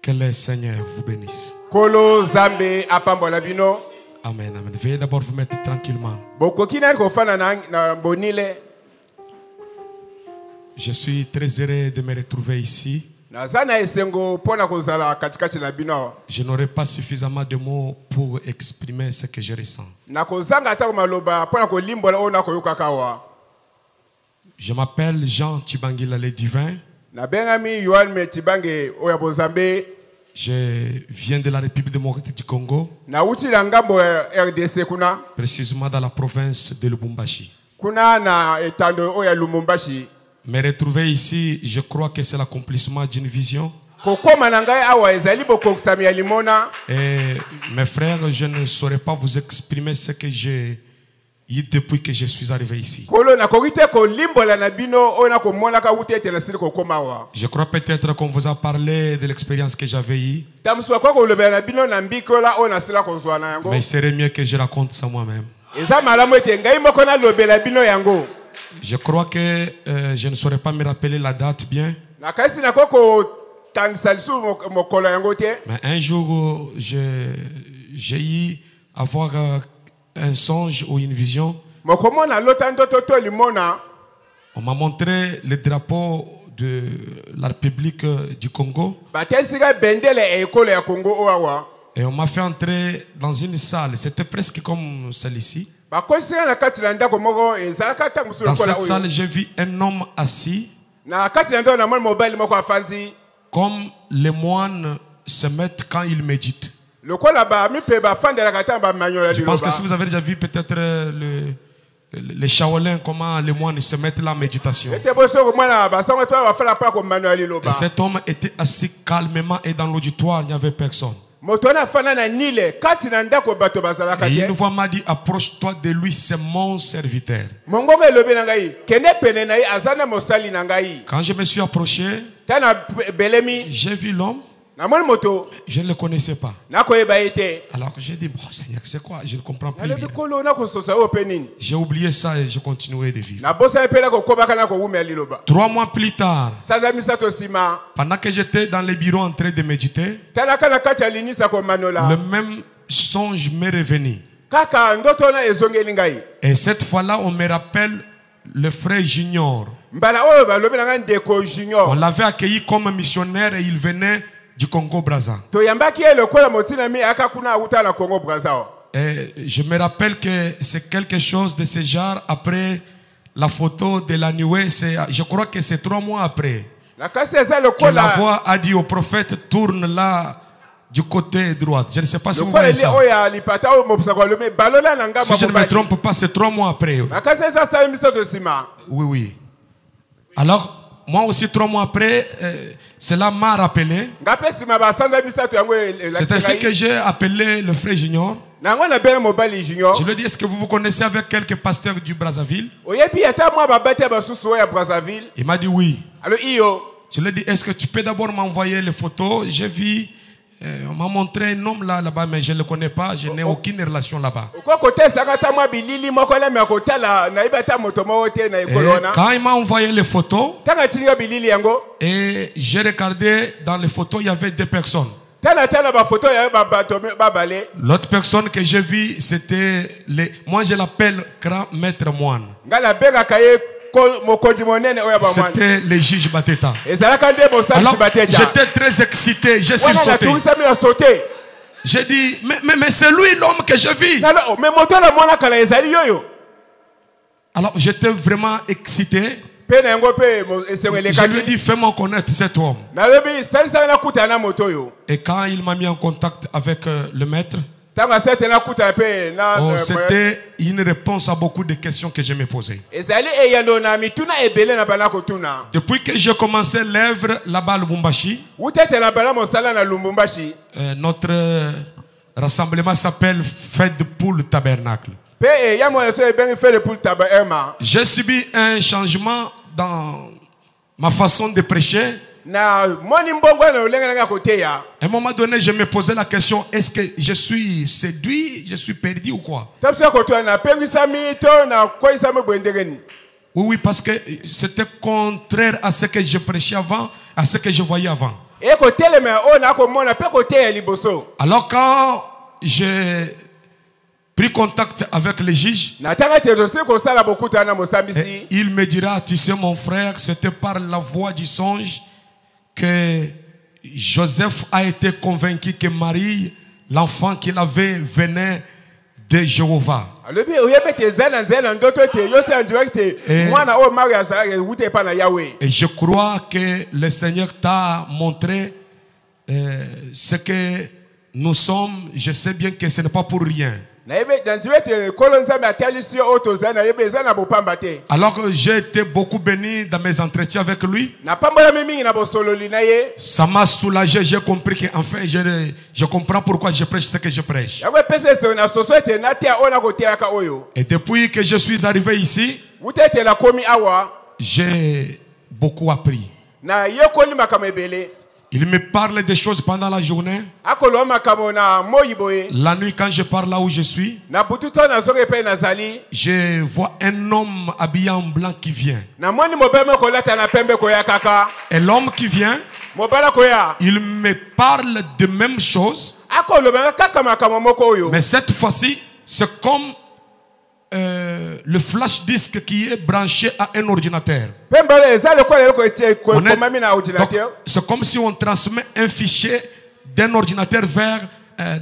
Que le Seigneur vous bénisse. Kolo Zambe apambola bino. Amen, amen. Veuillez d'abord vous mettre tranquillement. Je suis très heureux de me retrouver ici. Je n'aurai pas suffisamment de mots pour exprimer ce que je ressens. Je m'appelle Jean Tibangila le Divin. Je viens de la République démocratique du Congo, précisément dans la province de Lubumbashi. Me retrouver ici, je crois que c'est l'accomplissement d'une vision. Et mes frères, je ne saurais pas vous exprimer ce que j'ai eu depuis que je suis arrivé ici. Je crois peut-être qu'on vous a parlé de l'expérience que j'avais eue. Mais il serait mieux que je raconte ça moi-même. Je crois que je ne saurais pas me rappeler la date bien. Mais un jour, j'ai eu à avoir un songe ou une vision. On m'a montré le drapeau de la République du Congo. Et on m'a fait entrer dans une salle. C'était presque comme celle-ci. Dans cette salle, j'ai vu un homme assis. Comme les moines se mettent quand ils méditent. Je pense que si vous avez déjà vu peut-être les Shaolins, comment les moines se mettent là en méditation. Et cet homme était assis calmement et dans l'auditoire, il n'y avait personne. Et une voix m'a dit, approche-toi de lui, c'est mon serviteur. Quand je me suis approché, j'ai vu l'homme. Je ne le connaissais pas. Alors que j'ai dit, bon Seigneur, c'est quoi? Je ne comprends plus bien. J'ai oublié ça et j'ai continué de vivre. 3 mois plus tard, pendant que j'étais dans les bureaux en train de méditer, le même songe m'est revenu. Et cette fois-là, on me rappelle le frère Junior. On l'avait accueilli comme missionnaire et il venait du Congo-Brazza. Et je me rappelle que c'est quelque chose de ce genre après la photo de la nuée. Je crois que c'est 3 mois après que la voix a dit au prophète, tourne là du côté droit. Je ne sais pas si vous voyez ça. Si je ne me trompe pas, c'est 3 mois après. Oui, oui. Alors, moi aussi 3 mois après, cela m'a rappelé. C'est ainsi que j'ai appelé le frère Junior. Je lui ai dit, est-ce que vous vous connaissez avec quelques pasteurs du Brazzaville? Il m'a dit oui. Je lui ai dit, est-ce que tu peux d'abord m'envoyer les photos? J'ai vu, on m'a montré un homme là-bas, mais je ne le connais pas, je n'ai aucune relation là-bas. Quand il m'a envoyé les photos, et j'ai regardé dans les photos, il y avait 2 personnes. L'autre personne que j'ai vue, c'était, moi je l'appelle grand maître moine. C'était le juge Bateta. Alors, j'étais très excité, j'ai sursauté. J'ai dit, mais c'est lui l'homme que je vis. Alors, j'étais vraiment excité. Je lui ai dit, fais-moi connaître cet homme. Et quand il m'a mis en contact avec le maître, c'était une réponse à beaucoup de questions que je me posais. Depuis que j'ai commencé l'œuvre là-bas à Lubumbashi, notre rassemblement s'appelle Fête pour le Tabernacle. J'ai subi un changement dans ma façon de prêcher. À un moment donné, je me posais la question, est-ce que je suis séduit, je suis perdu ou quoi? Oui, parce que c'était contraire à ce que je prêchais avant, à ce que je voyais avant. Alors quand j'ai pris contact avec les juges, il me dira, tu sais mon frère, c'était par la voix du songe que Joseph a été convaincu que Marie, l'enfant qu'il avait, venait de Jéhovah. Et je crois que le Seigneur t'a montré ce que nous sommes. Je sais bien que ce n'est pas pour rien. Alors que j'ai été beaucoup béni dans mes entretiens avec lui, ça m'a soulagé. J'ai compris qu'enfin je comprends pourquoi je prêche ce que je prêche. Et depuis que je suis arrivé ici, j'ai beaucoup appris. Il me parle des choses pendant la journée. La nuit, quand je pars là où je suis, je vois un homme habillé en blanc qui vient. Et l'homme qui vient, il me parle de même chose. Mais cette fois-ci, c'est comme le flash disque qui est branché à un ordinateur. C'est comme si on transmet un fichier d'un ordinateur vers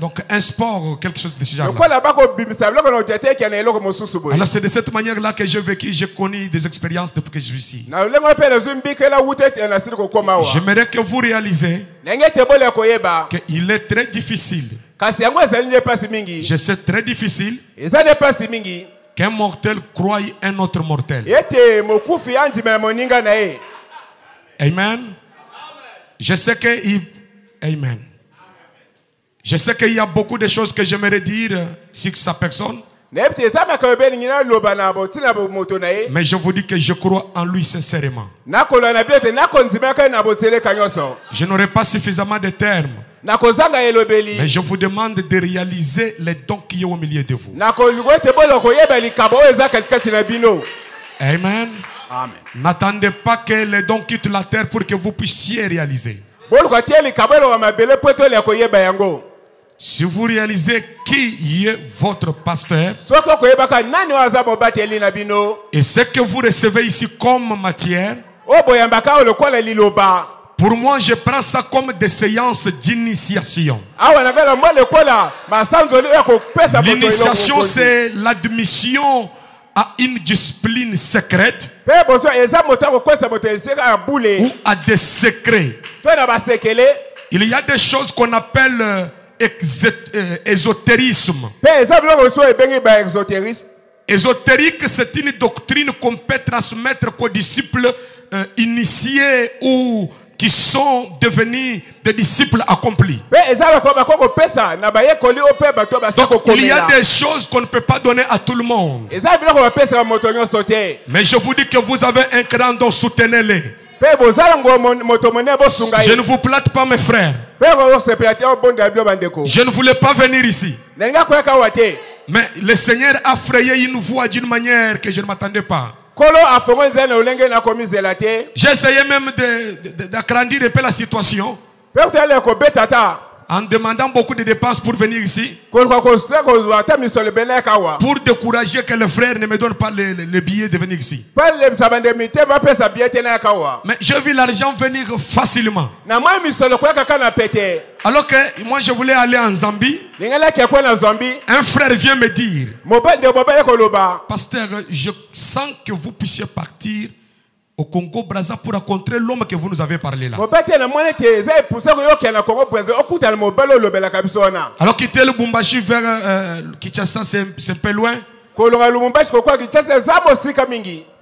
donc un sport ou quelque chose de ce genre. Alors c'est de cette manière-là que j'ai vécu, j'ai connu des expériences depuis que je suis ici. J'aimerais que vous réalisez qu'il est très difficile. Je sais très difficile qu'un mortel croie un autre mortel. Amen. Je sais que Amen. Je sais qu'il y a beaucoup de choses que j'aimerais dire sur sa personne. Mais je vous dis que je crois en lui sincèrement. Je n'aurai pas suffisamment de termes. Mais je vous demande de réaliser les dons qui sont au milieu de vous. Amen. Amen. N'attendez pas que les dons quittent la terre pour que vous puissiez réaliser. Si vous réalisez qui est votre pasteur et ce que vous recevez ici comme matière, pour moi, je prends ça comme des séances d'initiation. L'initiation, c'est l'admission à une discipline secrète ou à des secrets. Il y a des choses qu'on appelle ésotérisme. Ésotérique, c'est une doctrine qu'on peut transmettre qu'aux disciples initiés ou qui sont devenus des disciples accomplis. Donc, il y a des choses qu'on ne peut pas donner à tout le monde. Mais je vous dis que vous avez un grand don, soutenez-les. Je ne vous plate pas, mes frères. Je ne voulais pas venir ici. Mais le Seigneur a frayé une voie d'une manière que je ne m'attendais pas. J'ai essayé même d'agrandir un peu la situation en demandant beaucoup de dépenses pour venir ici, pour décourager que les frères ne me donnent pas le billet de venir ici. Mais j'ai vu l'argent venir facilement. Alors que moi je voulais aller en Zambie, un frère vient me dire, pasteur, je sens que vous puissiez partir au Congo Brazza pour rencontrer l'homme que vous nous avez parlé là. Alors quitter le Bumbashi vers Kinshasa, c'est un peu loin.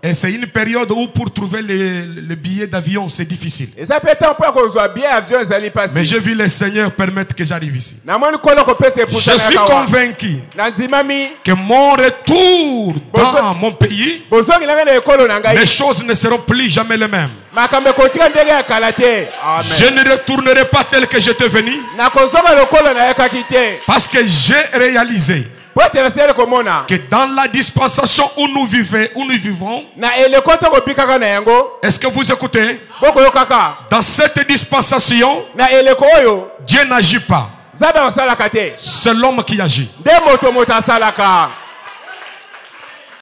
Et c'est une période où pour trouver le billet d'avion c'est difficile. Mais j'ai vu le Seigneur permettre que j'arrive ici. Je suis convaincu que mon retour dans mon pays, les choses ne seront plus jamais les mêmes. Je ne retournerai pas tel que j'étais venu, parce que j'ai réalisé que dans la dispensation où nous vivons, est-ce que vous écoutez? Dans cette dispensation, Dieu n'agit pas. C'est l'homme qui agit.